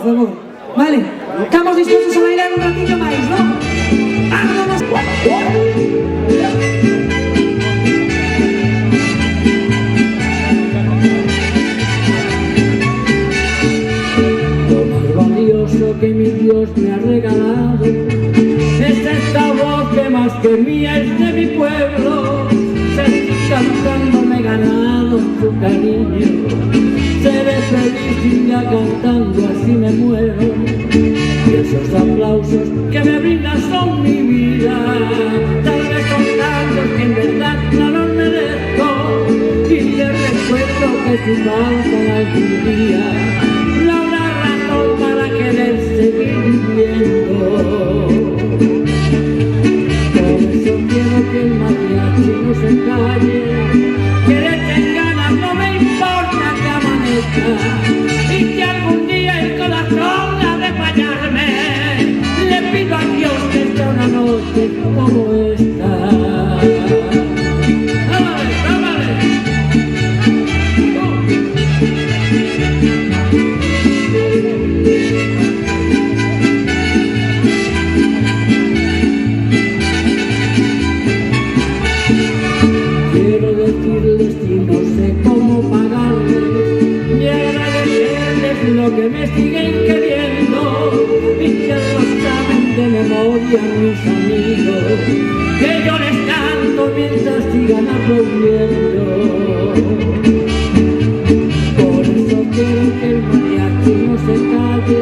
favor. Vale? Estamos dispuestos a bailar un ratillo máis, non? ¡Vámonos! Lo más valioso que mi Dios me ha regalado es esta voz que más que mía es de mi pueblo. Seguir cantando me he ganado su cariño. Seré feliz y ya cantando así me muero. Y esos aplausos que me brindan son mi vida. Tal vez son tantos que en verdad no los merezco. Y les recuerdo que si faltan algún día no habrá razón para querer seguir viviendo. Por eso quiero que el mariachi no se calle, que le den ganas, no me importa que amanezca, y que algún día el corazón ha de fallarme. Le pido a Dios que sea una noche como esta. Quiero decirles y no sé cómo pagarles y agradecerles lo que me siguen queriendo, y ya lo saben de memoria mis amigos, que yo les canto mientras sigan aplaudiendo. Por eso quiero que el mariachi no se calle,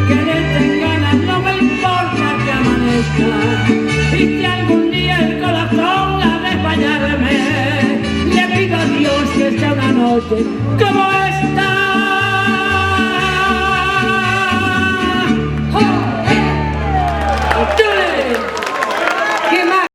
que le den ganas, no me importa que amanezca, y que algún día el corazón ha de fallarme. Le pido a Dios que sea una noche como esta.